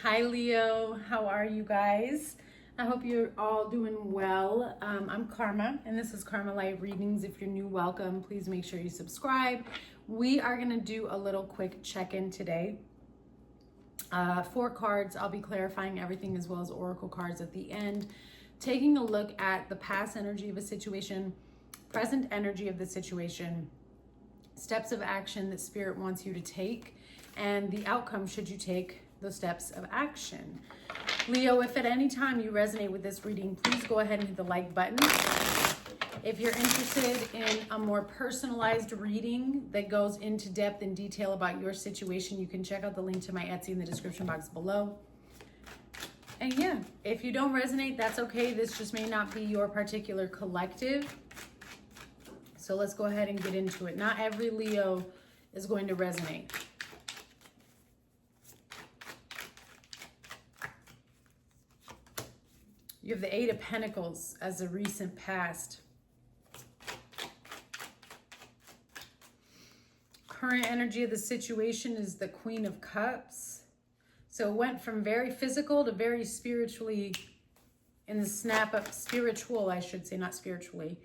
Hi Leo, how are you guys? I hope you're all doing well. I'm Karma, and this is Karma Light Readings. If you're new, welcome. Please make sure you subscribe. We are going to do a little quick check-in today. 4 cards. I'll be clarifying everything as well as oracle cards at the end. Taking a look at the past energy of a situation, present energy of the situation, steps of action that Spirit wants you to take, and the outcome should you take those steps of action. Leo, if at any time you resonate with this reading, please go ahead and hit the like button. If you're interested in a more personalized reading that goes into depth and detail about your situation, you can check out the link to my Etsy in the description box below. And yeah, if you don't resonate, that's okay. This just may not be your particular collective. So let's go ahead and get into it. Not every Leo is going to resonate. You have the 8 of Pentacles as a recent past. Current energy of the situation is the Queen of Cups. So it went from very physical to very spiritually, in the snap of, spiritual, I should say, not spiritually,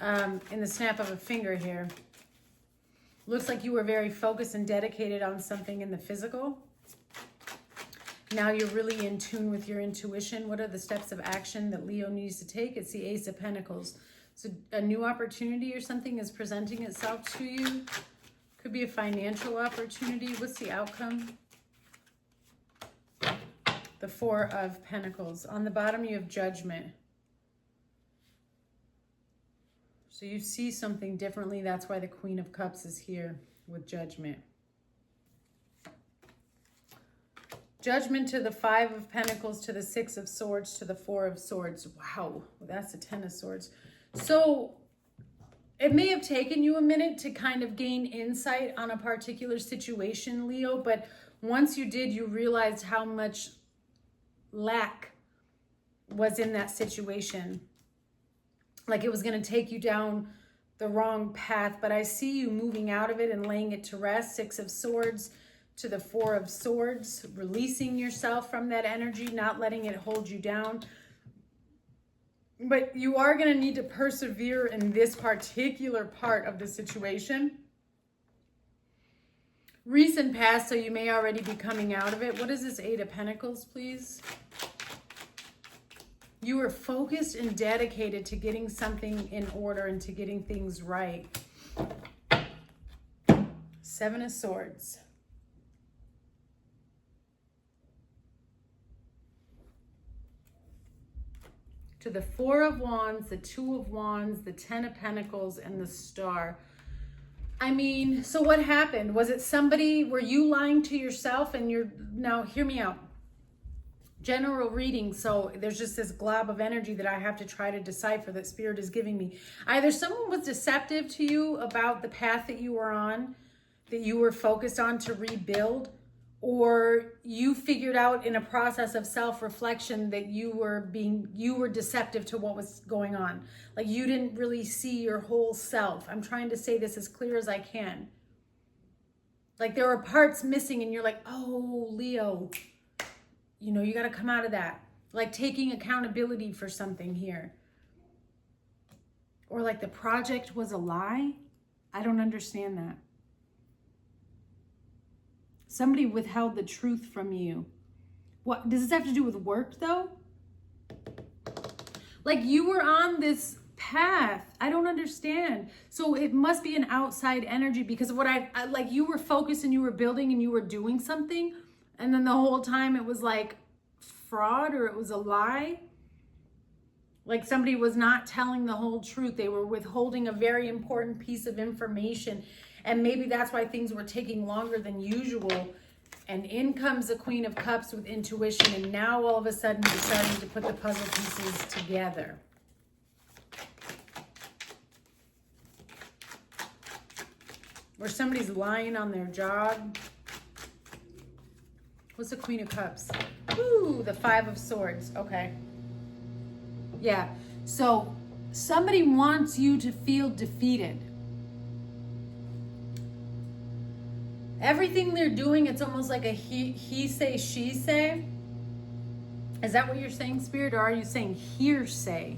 in the snap of a finger here. Looks like you were very focused and dedicated on something in the physical. Now you're really in tune with your intuition. What are the steps of action that Leo needs to take? It's the Ace of Pentacles. So a new opportunity or something is presenting itself to you. Could be a financial opportunity. What's the outcome? The 4 of Pentacles. On the bottom, you have Judgment. So you see something differently. That's why the Queen of Cups is here with Judgment. Judgment to the 5 of Pentacles, to the 6 of Swords, to the 4 of Swords. Wow, that's the 10 of Swords. So it may have taken you a minute to kind of gain insight on a particular situation, Leo, but once you did, you realized how much lack was in that situation. Like it was going to take you down the wrong path, but I see you moving out of it and laying it to rest. 6 of Swords to the 4 of Swords, releasing yourself from that energy, not letting it hold you down. But you are going to need to persevere in this particular part of the situation. Recent past, so you may already be coming out of it. What is this 8 of Pentacles, please? You are focused and dedicated to getting something in order and to getting things right. 7 of Swords. To the 4 of Wands, the 2 of Wands, the 10 of Pentacles, and the Star. I mean, so what happened? Was it somebody, were you lying to yourself and you're, now hear me out. General reading, so there's just this glob of energy that I have to try to decipher that Spirit is giving me. Either someone was deceptive to you about the path that you were on, that you were focused on to rebuild, or you figured out in a process of self-reflection that you were deceptive to what was going on. Like you didn't really see your whole self. I'm trying to say this as clear as I can. Like there were parts missing and you're like, oh, Leo, you know, you got to come out of that. Like taking accountability for something here. Or like the project was a lie. I don't understand that. Somebody withheld the truth from you. What does this have to do with work though? Like you were on this path. I don't understand. So it must be an outside energy because of what I like you were focused and you were building and you were doing something. And then the whole time it was like fraud or it was a lie. Like somebody was not telling the whole truth. They were withholding a very important piece of information. And maybe that's why things were taking longer than usual. And in comes the Queen of Cups with intuition. And now all of a sudden you're starting to put the puzzle pieces together. Or somebody's lying on their job. What's the Queen of Cups? Ooh, the 5 of Swords. Okay. Yeah. So somebody wants you to feel defeated. Everything they're doing, it's almost like a he say, she say. Is that what you're saying, Spirit? Or are you saying hearsay?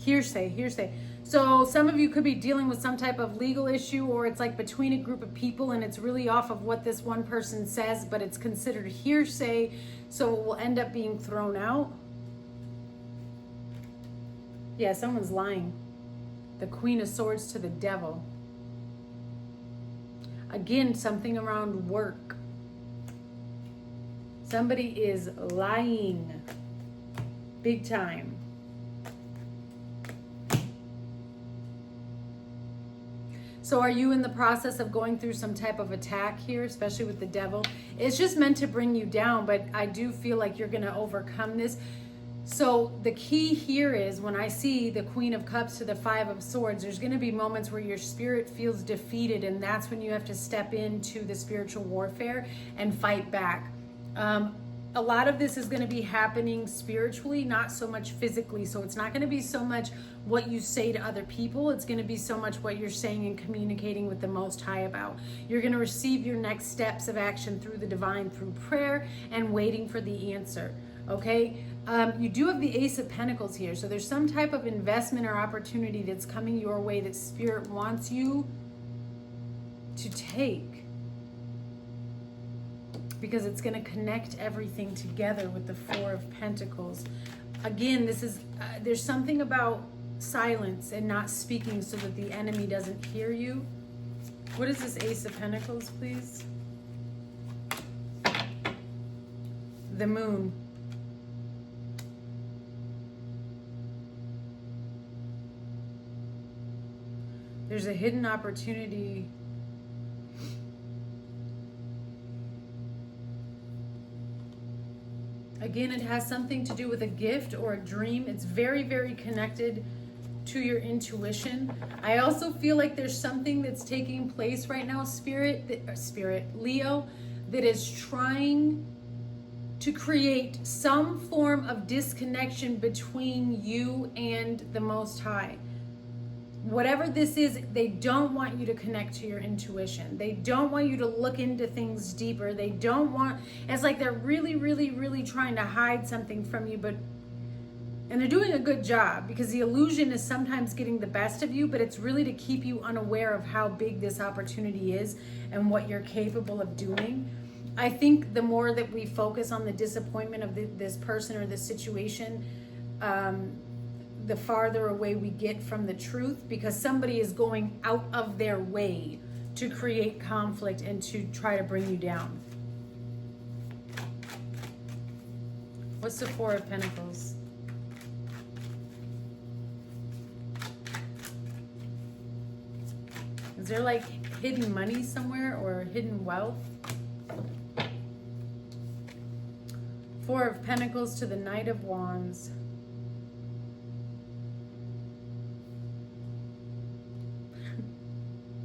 Hearsay. So some of you could be dealing with some type of legal issue, or it's like between a group of people and it's really off of what this one person says, but it's considered hearsay, so it will end up being thrown out. Yeah, someone's lying. The Queen of Swords to the Devil. Again, something around work. Somebody is lying. Big time. So are you in the process of going through some type of attack here, especially with the devil? It's just meant to bring you down, but I do feel like you're going to overcome this. So the key here is when I see the Queen of Cups to the Five of Swords, there's going to be moments where your spirit feels defeated, and that's when you have to step into the spiritual warfare and fight back. A lot of this is going to be happening spiritually, not so much physically. So it's not going to be so much what you say to other people. It's going to be so much what you're saying and communicating with the Most High about. You're going to receive your next steps of action through the divine, through prayer and waiting for the answer. Okay? You do have the Ace of Pentacles here. So there's some type of investment or opportunity that's coming your way that Spirit wants you to take. Because it's going to connect everything together with the Four of Pentacles. Again, this is there's something about silence and not speaking so that the enemy doesn't hear you. What is this Ace of Pentacles, please? The Moon. There's a hidden opportunity. Again, it has something to do with a gift or a dream. It's very, very connected to your intuition. I also feel like there's something that's taking place right now, Leo, that is trying to create some form of disconnection between you and the Most High. Whatever this is, they don't want you to connect to your intuition. They don't want you to look into things deeper. They don't want, it's like they're really, really, really trying to hide something from you, and they're doing a good job because the illusion is sometimes getting the best of you, but it's really to keep you unaware of how big this opportunity is and what you're capable of doing. I think the more that we focus on the disappointment of this person or this situation, the farther away we get from the truth, because somebody is going out of their way to create conflict and to try to bring you down. What's the Four of Pentacles? Is there like hidden money somewhere or hidden wealth? Four of Pentacles to the Knight of Wands.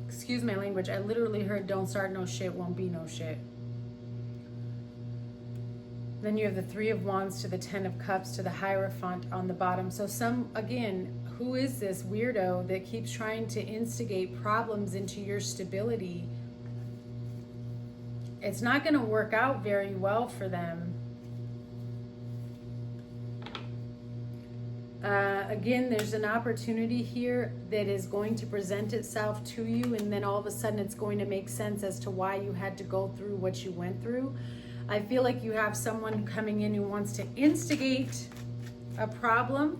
Excuse my language, I literally heard don't start no shit, won't be no shit. Then you have the Three of Wands to the Ten of Cups to the Hierophant on the bottom. So again, who is this weirdo that keeps trying to instigate problems into your stability? It's not going to work out very well for them. Again, there's an opportunity here that is going to present itself to you, and then all of a sudden it's going to make sense as to why you had to go through what you went through. I feel like you have someone coming in who wants to instigate a problem,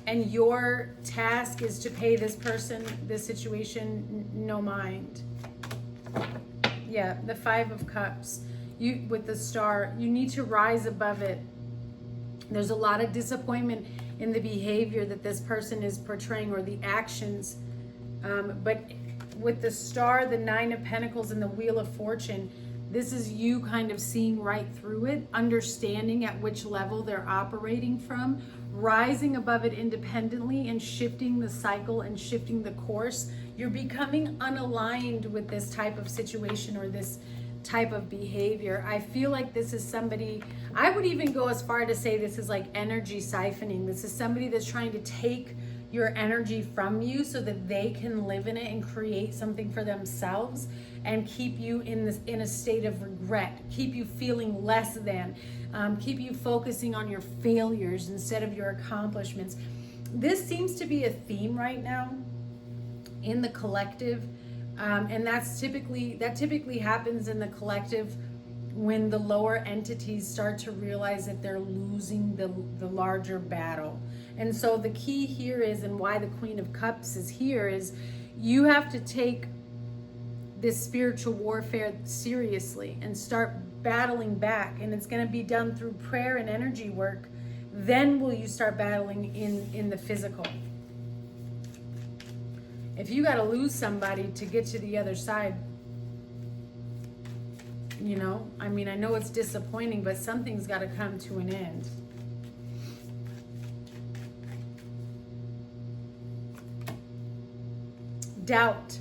and your task is to pay this person, this situation, no mind. Yeah, the Five of Cups. You with the Star, you need to rise above it. There's a lot of disappointment in the behavior that this person is portraying or the actions. But with the Star, the Nine of Pentacles, and the Wheel of Fortune, this is you kind of seeing right through it, understanding at which level they're operating from, rising above it independently and shifting the cycle and shifting the course. You're becoming unaligned with this type of situation or this type of behavior. I feel like this is somebody, I would even go as far to say this is like energy siphoning. This is somebody that's trying to take your energy from you so that they can live in it and create something for themselves and keep you in a state of regret, keep you feeling less than, keep you focusing on your failures instead of your accomplishments. This seems to be a theme right now in the collective, and that typically happens in the collective when the lower entities start to realize that they're losing the larger battle. And so the key here is, and why the Queen of Cups is here, is you have to take this spiritual warfare seriously and start battling back. And it's going to be done through prayer and energy work. Then will you start battling in the physical. If you got to lose somebody to get to the other side, you know, I mean, I know it's disappointing, but something's got to come to an end. Doubt.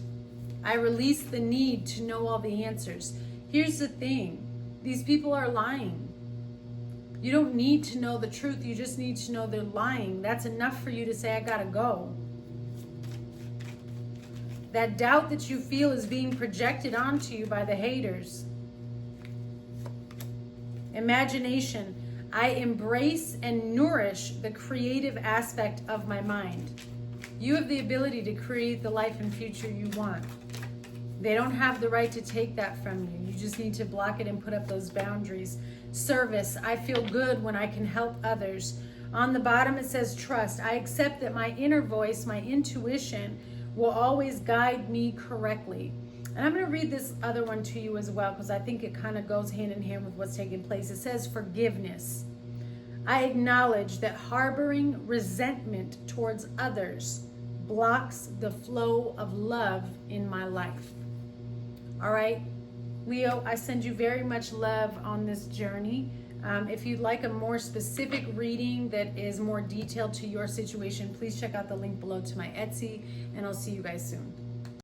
I release the need to know all the answers. Here's the thing. These people are lying. You don't need to know the truth. You just need to know they're lying. That's enough for you to say, I gotta go. That doubt that you feel is being projected onto you by the haters. Imagination. I embrace and nourish the creative aspect of my mind. You have the ability to create the life and future you want. They don't have the right to take that from you. You just need to block it and put up those boundaries. Service. I feel good when I can help others. On the bottom it says trust. I accept that my inner voice, my intuition, will always guide me correctly. And I'm going to read this other one to you as well, because I think it kind of goes hand in hand with what's taking place. It says forgiveness. I acknowledge that harboring resentment towards others blocks the flow of love in my life. All right, Leo, I send you very much love on this journey. If you'd like a more specific reading that is more detailed to your situation, please check out the link below to my Etsy, and I'll see you guys soon.